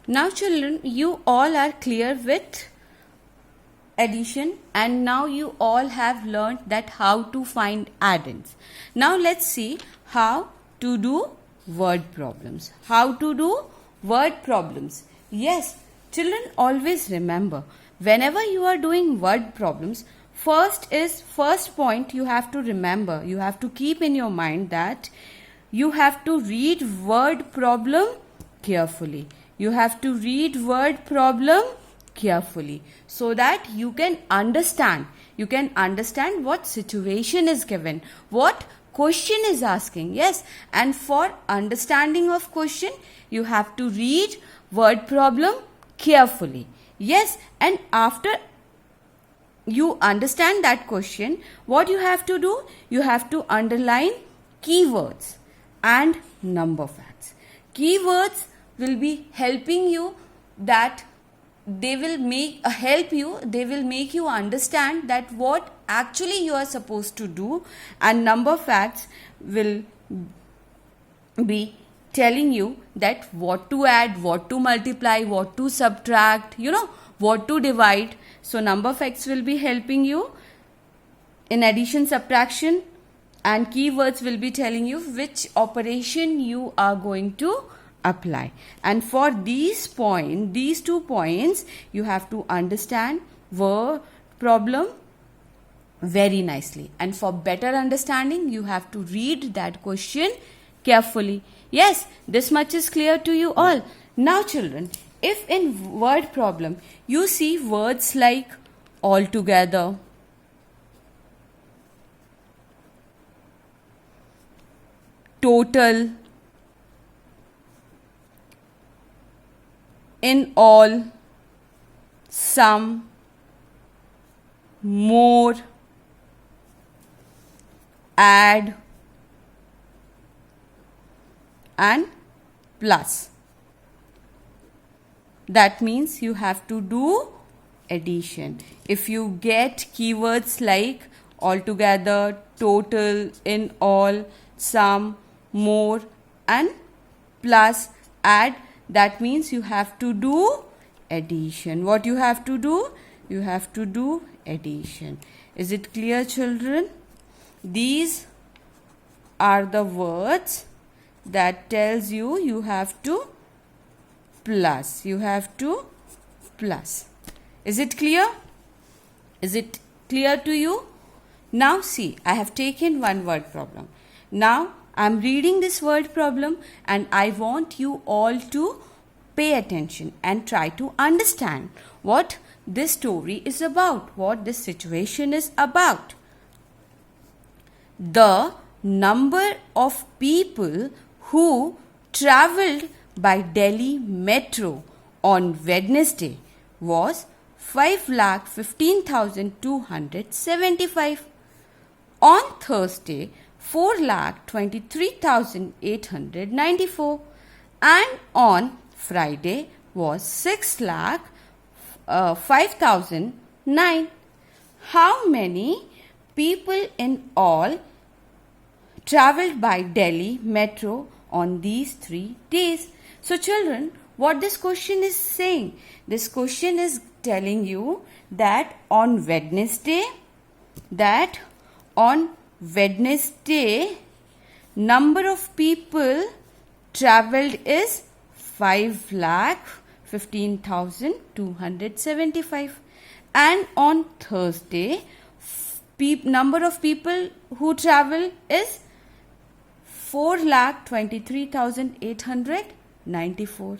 Now children, you all are clear with addition, and now you all have learned that how to find add-ins. Now let's see how to do word problems. How to do word problems. Yes, children, always remember, whenever you are doing word problems, first point you have to remember, you have to keep in your mind that you have to read word problem carefully. You have to read word problem carefully so that you can understand what situation is given, what question is asking. Yes, and for understanding of question you have to read word problem carefully. Yes, and after you understand that question, what you have to do, you have to underline keywords and number facts. Keywords will be helping you, that they will make you understand that what actually you are supposed to do, and number facts will be telling you that what to add, what to multiply, what to subtract, what to divide. So number facts will be helping you in addition, subtraction, and keywords will be telling you which operation you are going to apply. And for these 2 points, you have to understand word problem very nicely, and for better understanding you have to read that question carefully. Yes, this much is clear to you all. Now children, if in word problem you see words like altogether, total, in all, some, more, add, and plus, that means you have to do addition. If you get keywords like altogether, total, in all, some, more, and plus, add, that means you have to do addition. What you have to do? You have to do addition. Is it clear, children? These are the words that tells you have to plus. You have to plus. Is it clear? Is it clear to you? Now see, I have taken one word problem. Now I am reading this word problem and I want you all to pay attention and try to understand what this story is about, what this situation is about. The number of people who travelled by Delhi Metro on Wednesday was 5,15,275. On Thursday, 4,23,894, and on Friday was 6,05,009. How many people in all travelled by Delhi Metro on these 3 days? So children, what this question is saying? This question is telling you that on Wednesday, number of people travelled is 5,15,275, and on Thursday number of people who travel is 4,23,894,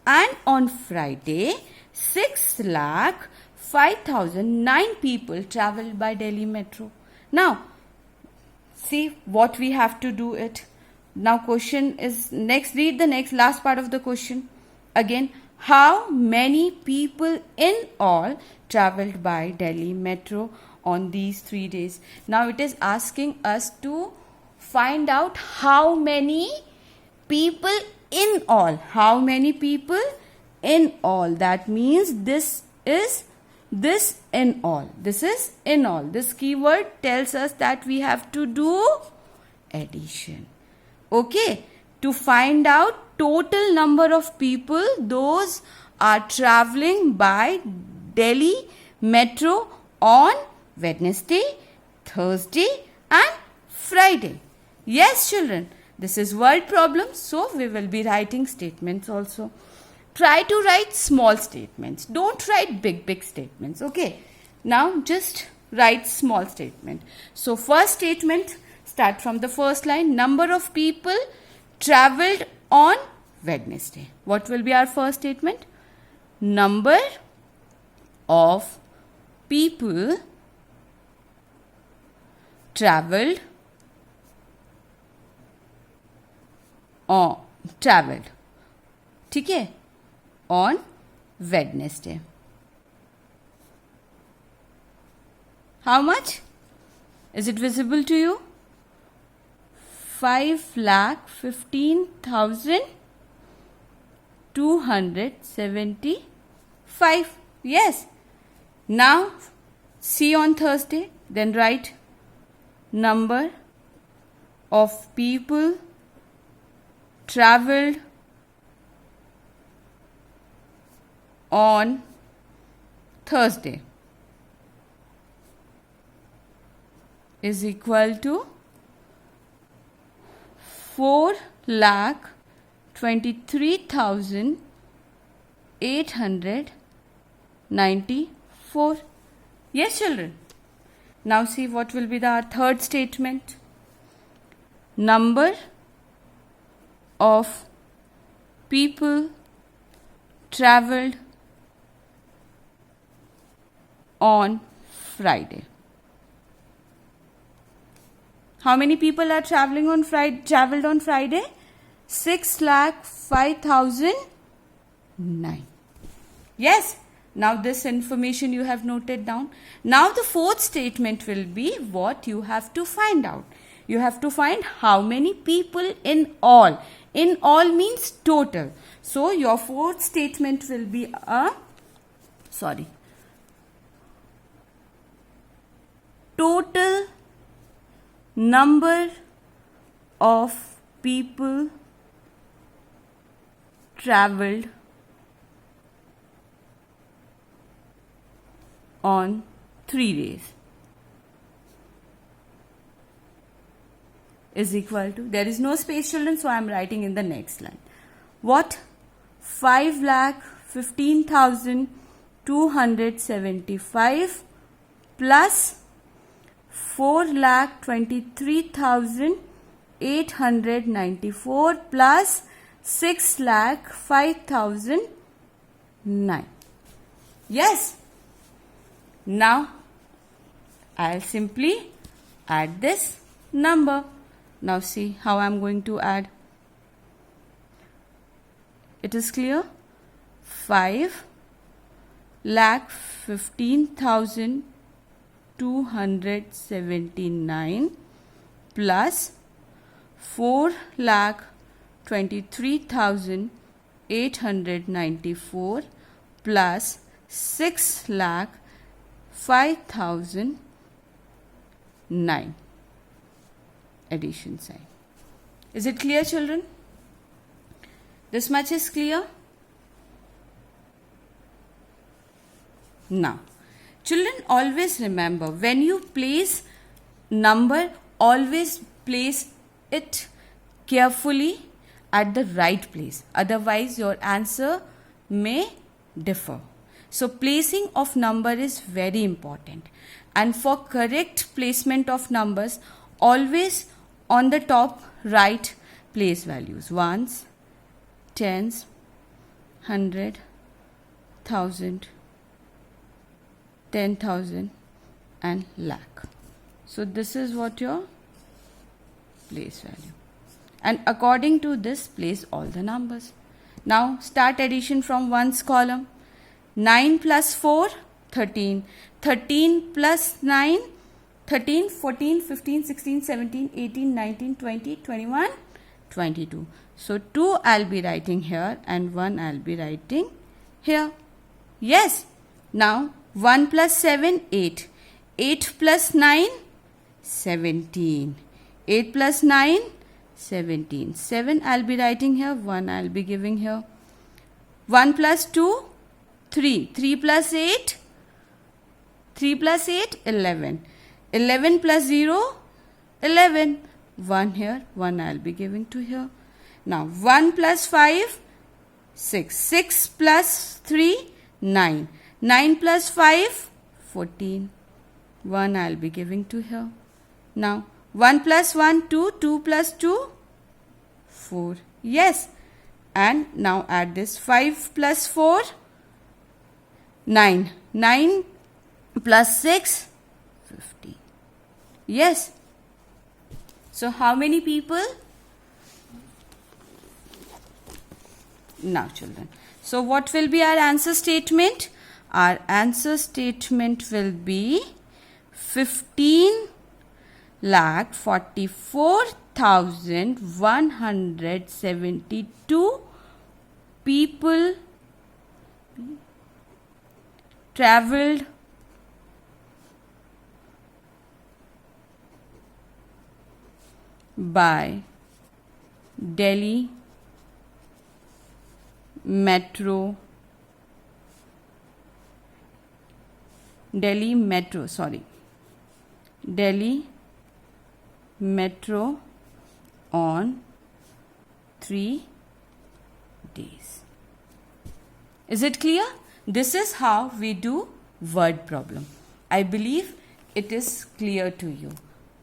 and on Friday 6,05,009 people travelled by Delhi Metro. Now see what we have to do it. Now question is next, read the last part of the question again. How many people in all travelled by Delhi Metro on these 3 days? Now it is asking us to find out how many people in all. How many people in all? That means this is in all. This is in all. This keyword tells us that we have to do addition. Okay, to find out total number of people, those are traveling by Delhi Metro on Wednesday, Thursday and Friday. Yes, children, this is word problem, so we will be writing statements also. Try to write small statements. Don't write big statements, okay? Now just write small statement. So first statement, start from the first line. Number of people traveled on Wednesday. What will be our first statement? Number of people traveled ठीक है, on Wednesday. How much? Is it visible to you? 5,15,275. Yes. Now see on Thursday. Then write number of people traveled on Thursday is equal to 4,23,894. Yes, children. Now see what will be our third statement. Number of people traveled on Friday. How many people are traveled on Friday? 6,05,009. Yes. Now this information you have noted down. Now the fourth statement will be what you have to find out. You have to find how many people in all. In all means total. So your fourth statement will be total number of people traveled on 3 days is equal to, there is no space, children, so I am writing in the next line. What? 5,15,275 plus 4,23,894 plus 6,05,009. Yes. Now I'll simply add this number. Now see how I'm going to add. It is clear? 5,15,279 plus 4,23,894 plus 6,05,009. Addition sign. Is it clear, children? This much is clear? Now, children, always remember, when you place number, always place it carefully at the right place. Otherwise, your answer may differ. So, placing of number is very important. And for correct placement of numbers, always on the top write place values. Ones, tens, 100, 1,000, 10,000 and lakh. So this is what your place value. And according to this, place all the numbers. Now start addition from ones column. 9 plus 4, 13. 13 plus 9, 13, 14, 15, 16, 17, 18, 19, 20, 21, 22. So 2 I'll be writing here and 1 I'll be writing here. Yes. Now 1 plus 7, 8. 8 plus 9, 17. 8 plus 9, 17. 7 I'll be writing here, 1 I'll be giving here. 1 plus 2, 3. 3 plus 8, 3 plus 8, 11. 11 plus 0, 11. 1 here, 1 I'll be giving to here. Now 1 plus 5, 6. 6 plus 3, 9. 9 plus 5, 14. 1 I'll be giving to here. Now 1 plus 1, 2. 2 plus 2, 4. Yes. And now add this. 5 plus 4, 9. 9 plus 6, 15. Yes. So how many people? Now children. So what will be our answer statement? Our answer statement will be 15,44,172 people travelled by Delhi Metro on 3 days. Is it clear? This is how we do word problem. I believe it is clear to you.